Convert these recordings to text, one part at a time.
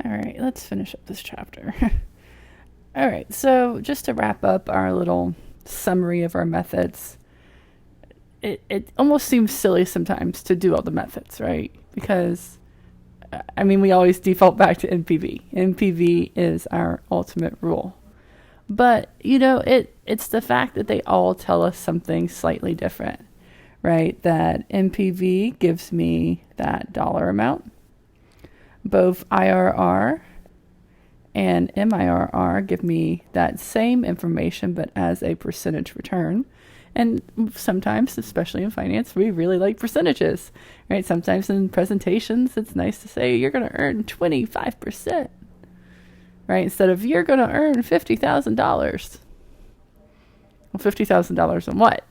All right, let's finish up this chapter. All right, so just to wrap up our little summary of our methods, it almost seems silly sometimes to do all the methods, right? Because, I mean, we always default back to NPV. NPV is our ultimate rule. But, it's the fact that they all tell us something slightly different, right? That NPV gives me that dollar amount. Both IRR and MIRR give me that same information, but as a percentage return. And sometimes, especially in finance, we really like percentages, right? Sometimes in presentations, it's nice to say you're going to earn 25%, right? Instead of you're going to earn $50,000. Well, $50,000 on what?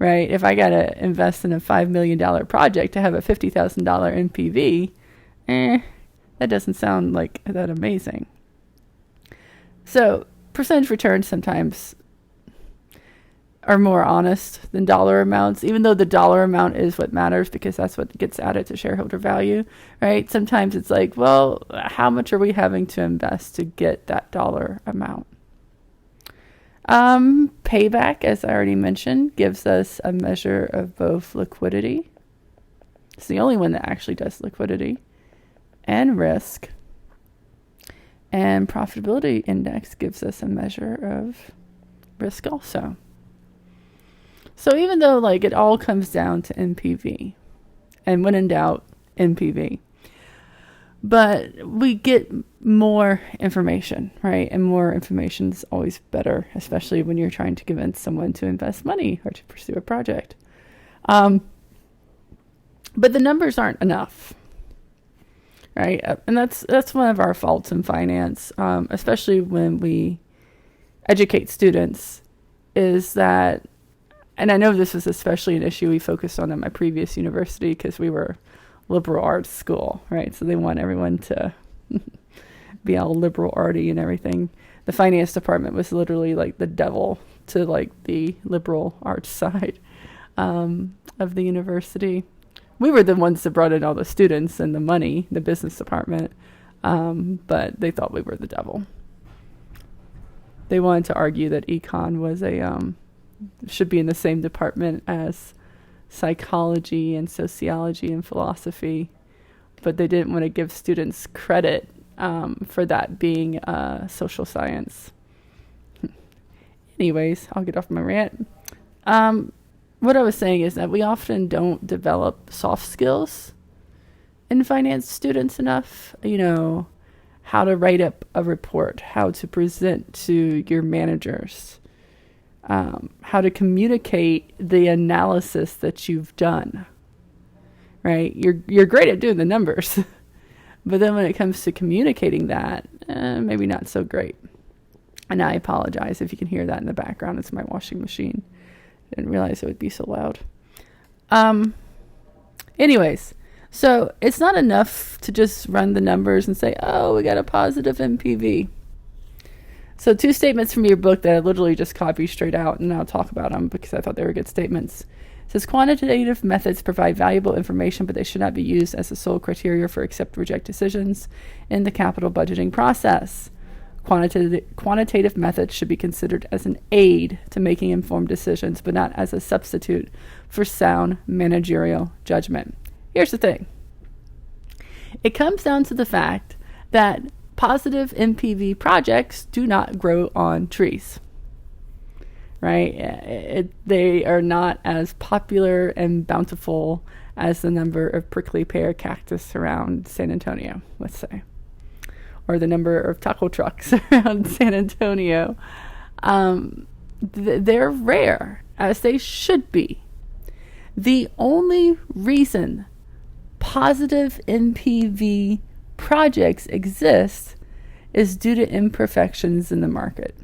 Right? If I got to invest in a $5 million project to have a $50,000 NPV, that doesn't sound like that amazing. So percentage returns sometimes are more honest than dollar amounts, even though the dollar amount is what matters because that's what gets added to shareholder value, right? Sometimes it's like, well, how much are we having to invest to get that dollar amount? Payback, as I already mentioned, gives us a measure of both liquidity. It's the only one that actually does liquidity and risk. And profitability index gives us a measure of risk also. So even though it all comes down to NPV, and when in doubt, NPV, but we get more information, right? And more information is always better, especially when you're trying to convince someone to invest money or to pursue a project. But the numbers aren't enough, right? And that's one of our faults in finance, especially when we educate students, is that, and I know this is especially an issue we focused on at my previous university because we were liberal arts school, right? So they want everyone to be all liberal arty and everything. The finance department was literally like the devil to the liberal arts side of the university. We were the ones that brought in all the students and the money, the business department, but they thought we were the devil. They wanted to argue that econ was should be in the same department as psychology and sociology and philosophy, but they didn't want to give students credit for that being social science. Anyways, I'll get off my rant. What I was saying is that we often don't develop soft skills in finance students enough. How to write up a report, how to present to your managers, how to communicate the analysis that you've done, right? You're great at doing the numbers, but then when it comes to communicating that, maybe not so great. And I apologize if you can hear that in the background. It's my washing machine. I didn't realize it would be so loud. Anyways, so it's not enough to just run the numbers and say, oh, we got a positive NPV. So 2 statements from your book that I literally just copied straight out, and I'll talk about them because I thought they were good statements. It says, quantitative methods provide valuable information, but they should not be used as the sole criteria for accept or reject decisions in the capital budgeting process. Quantitative methods should be considered as an aid to making informed decisions, but not as a substitute for sound managerial judgment. Here's the thing. It comes down to the fact that positive NPV projects do not grow on trees, right? They are not as popular and bountiful as the number of prickly pear cactus around San Antonio, let's say, or the number of taco trucks around San Antonio. They're rare, as they should be. The only reason positive NPV projects exist is due to imperfections in the market.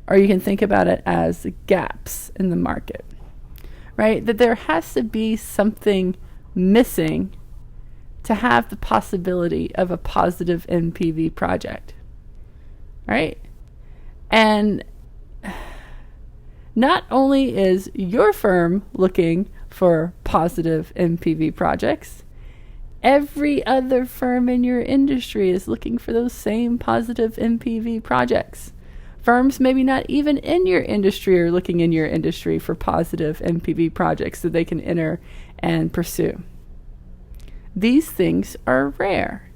Or you can think about it as gaps in the market, right? That there has to be something missing to have the possibility of a positive NPV project, right? And not only is your firm looking for positive NPV projects, Every other firm in your industry is looking for those same positive NPV projects. Firms maybe not even in your industry are looking in your industry for positive NPV projects that they can enter and pursue. These things are rare,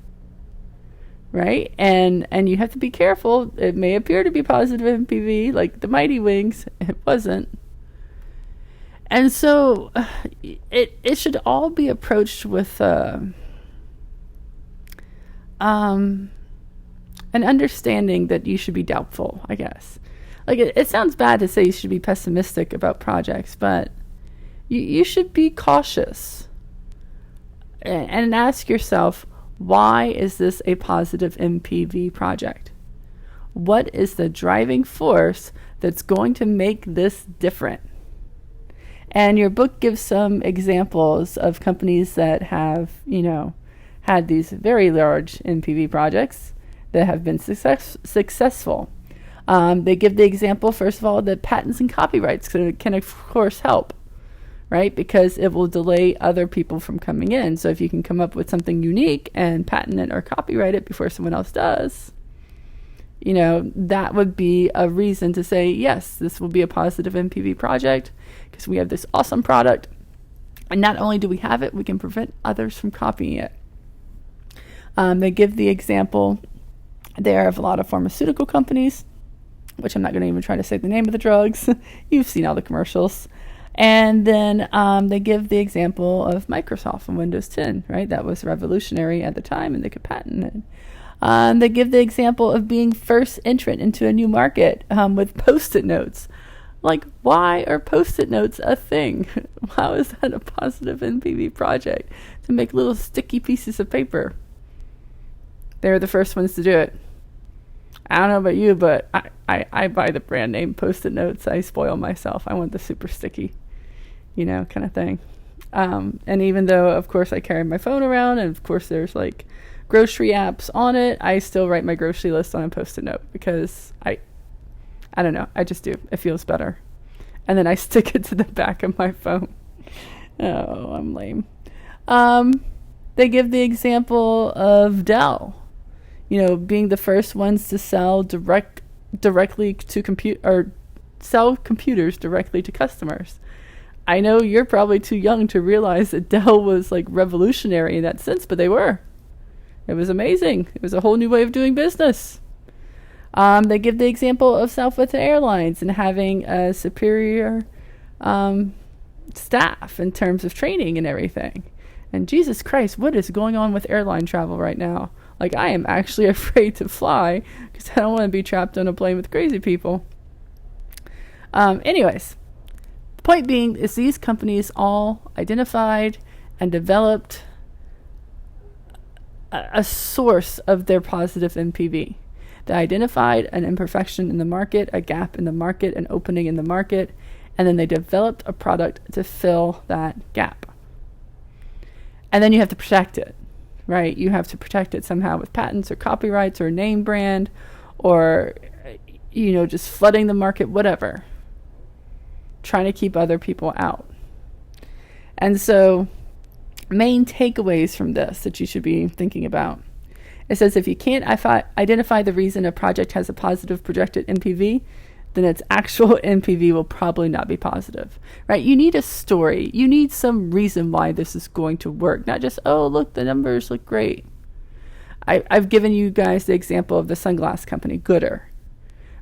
right? And you have to be careful. It may appear to be positive NPV, like the Mighty Wings. It wasn't. And so it should all be approached with an understanding that you should be doubtful, I guess. Like it sounds bad to say you should be pessimistic about projects, but you should be cautious and ask yourself, why is this a positive NPV project? What is the driving force that's going to make this different? And your book gives some examples of companies that have, had these very large NPV projects that have been successful. They give the example, first of all, that patents and copyrights can of course help, right? Because it will delay other people from coming in. So if you can come up with something unique and patent it or copyright it before someone else does, that would be a reason to say, yes, this will be a positive NPV project because we have this awesome product. And not only do we have it, we can prevent others from copying it. They give the example there of a lot of pharmaceutical companies, which I'm not going to even try to say the name of the drugs. You've seen all the commercials. And then they give the example of Microsoft and Windows 10, right? That was revolutionary at the time, and they could patent it. They give the example of being first entrant into a new market with Post-it notes. Like, why are Post-it notes a thing? How is that a positive NPV project? To make little sticky pieces of paper. They were the first ones to do it. I don't know about you, but I buy the brand name Post-it notes. I spoil myself. I want the super sticky, kind of thing. And even though, of course, I carry my phone around, and of course there's like grocery apps on it, I still write my grocery list on a Post-it note because I don't know, I just do. It feels better. And then I stick it to the back of my phone. Oh, I'm lame. They give the example of Dell, being the first ones to sell directly to sell computers directly to customers. I know you're probably too young to realize that Dell was like revolutionary in that sense, but they were. It was amazing. It was a whole new way of doing business. They give the example of Southwest Airlines and having a superior staff in terms of training and everything. And Jesus Christ, what is going on with airline travel right now? Like, I am actually afraid to fly because I don't want to be trapped on a plane with crazy people. Anyways, the point being is these companies all identified and developed a source of their positive NPV. They identified an imperfection in the market, a gap in the market, an opening in the market, and then they developed a product to fill that gap. And then you have to protect it, right? You have to protect it somehow with patents or copyrights or name brand or, just flooding the market, whatever. Trying to keep other people out. And so, main takeaways from this that you should be thinking about. It says if you can't identify the reason a project has a positive projected NPV, then its actual NPV will probably not be positive, right? You need a story. You need some reason why this is going to work, not just, oh, look, the numbers look great. I've given you guys the example of the sunglass company, Gooder,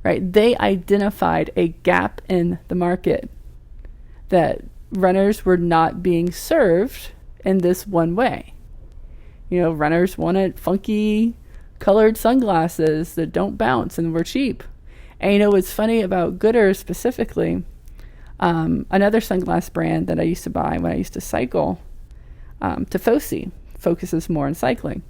right? They identified a gap in the market that runners were not being served in this one way. Runners wanted funky colored sunglasses that don't bounce and were cheap. And what's funny about Gooder specifically, another sunglass brand that I used to buy when I used to cycle, Tifosi, focuses more on cycling.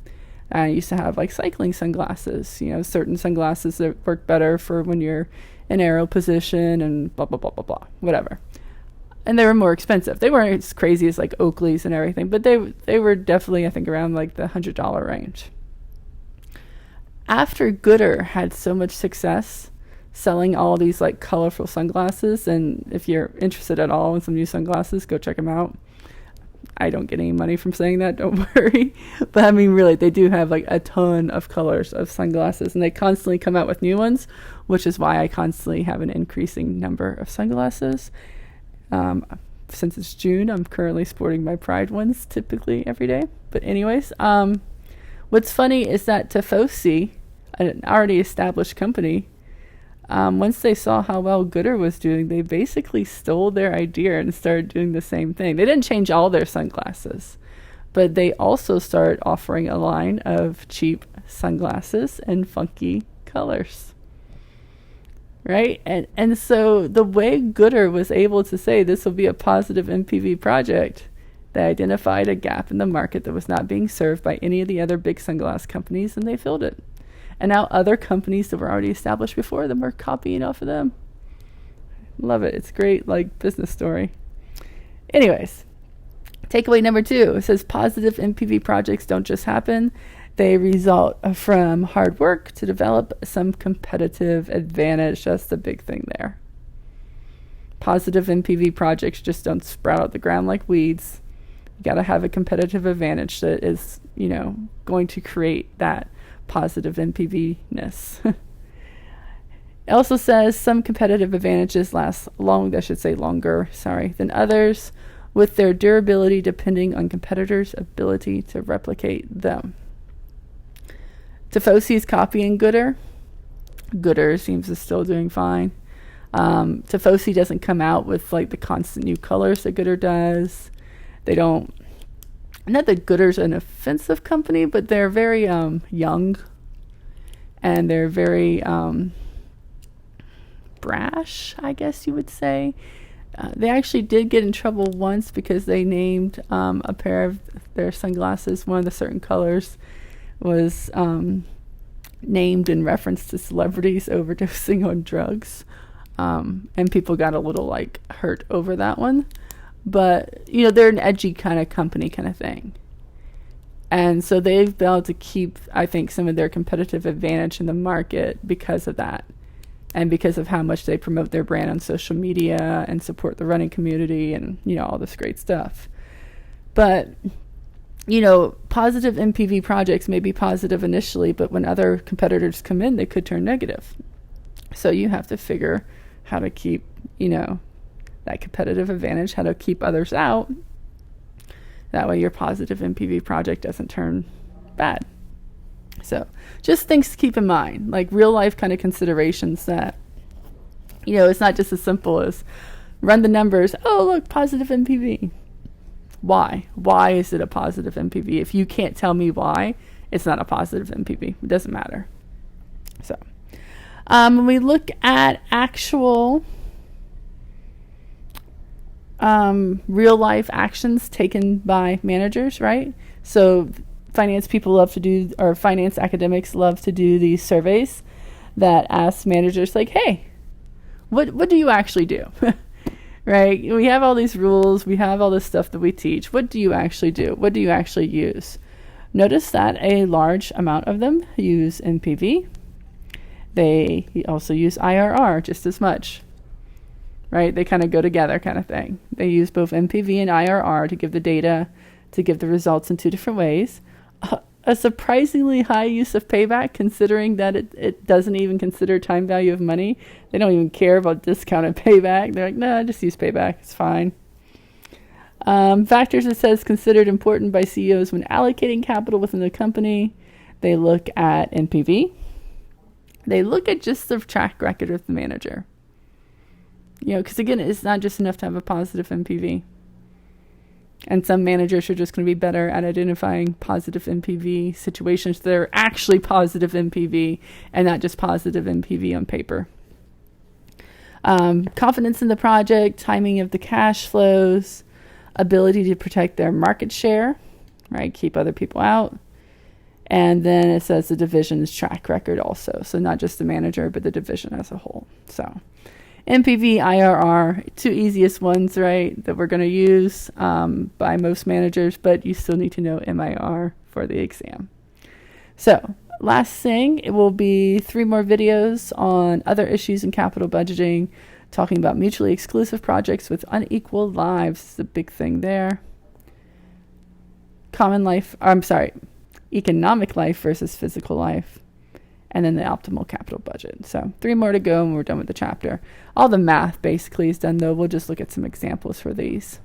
I used to have like cycling sunglasses, certain sunglasses that work better for when you're in aero position and blah, blah, blah, blah, blah, whatever. And they were more expensive. They weren't as crazy as like Oakley's and everything, but they were definitely, I think, around like the $100 range. After Gooder had so much success selling all these like colorful sunglasses, and if you're interested at all in some new sunglasses, go check them out. I don't get any money from saying that, don't worry. But I mean, really, they do have like a ton of colors of sunglasses, and they constantly come out with new ones, which is why I constantly have an increasing number of sunglasses. Since it's June, I'm currently sporting my Pride ones typically every day. But anyways, what's funny is that Tifosi, an already established company, once they saw how well Gooder was doing, they basically stole their idea and started doing the same thing. They didn't change all their sunglasses, but they also started offering a line of cheap sunglasses in funky colors. Right? And so the way Gooder was able to say this will be a positive NPV project, they identified a gap in the market that was not being served by any of the other big sunglass companies, and they filled it. And now other companies that were already established before them are copying off of them. Love it. It's a great, like, business story. Anyways, takeaway number 2. It says positive NPV projects don't just happen. They result from hard work to develop some competitive advantage. That's the big thing there. Positive NPV projects just don't sprout out the ground like weeds. You got to have a competitive advantage that is, going to create that positive NPV-ness. It also says some competitive advantages last longer, than others, with their durability depending on competitors' ability to replicate them. Tifosi is copying Gooder. Gooder seems to still doing fine. Tifosi doesn't come out with like the constant new colors that Gooder does. They don't. Not that Gooder's an offensive company, but they're very young, and they're very brash, I guess you would say. They actually did get in trouble once because they named a pair of their sunglasses, one of the certain colors was named in reference to celebrities overdosing on drugs. And people got a little like hurt over that one. But, they're an edgy kind of company kind of thing. And so they've been able to keep, I think, some of their competitive advantage in the market because of that. And because of how much they promote their brand on social media and support the running community and, all this great stuff. But, positive NPV projects may be positive initially, but when other competitors come in, they could turn negative. So you have to figure how to keep, that competitive advantage, how to keep others out. That way your positive NPV project doesn't turn bad. So just things to keep in mind, like real life kind of considerations that, it's not just as simple as run the numbers. Oh, look, positive NPV. Why? Why is it a positive NPV? If you can't tell me why, it's not a positive NPV. It doesn't matter. So when we look at actual real life actions taken by managers, right? So finance people love to do, or finance academics love to do these surveys that ask managers like, hey, what do you actually do? Right? We have all these rules. We have all this stuff that we teach. What do you actually do? What do you actually use? Notice that a large amount of them use NPV. They also use IRR just as much. Right? They kind of go together kind of thing. They use both NPV and IRR to give the data, to give the results in two different ways. A surprisingly high use of payback, considering that it doesn't even consider time value of money. They don't even care about discounted payback. They're like, no, just use payback. It's fine. Factors, it says, considered important by CEOs when allocating capital within the company. They look at NPV. They look at just the track record of the manager. Because again, it's not just enough to have a positive NPV. And some managers are just going to be better at identifying positive NPV situations that are actually positive NPV and not just positive NPV on paper. Confidence in the project, timing of the cash flows, ability to protect their market share, right? Keep other people out. And then it says the division's track record also. So not just the manager, but the division as a whole. So NPV, IRR, two easiest ones, right, that we're going to use by most managers, but you still need to know MIR for the exam. So last thing, it will be 3 more videos on other issues in capital budgeting, talking about mutually exclusive projects with unequal lives. It's a big thing there. economic life versus physical life, and then the optimal capital budget. So 3 more to go and we're done with the chapter. All the math basically is done, though. We'll just look at some examples for these.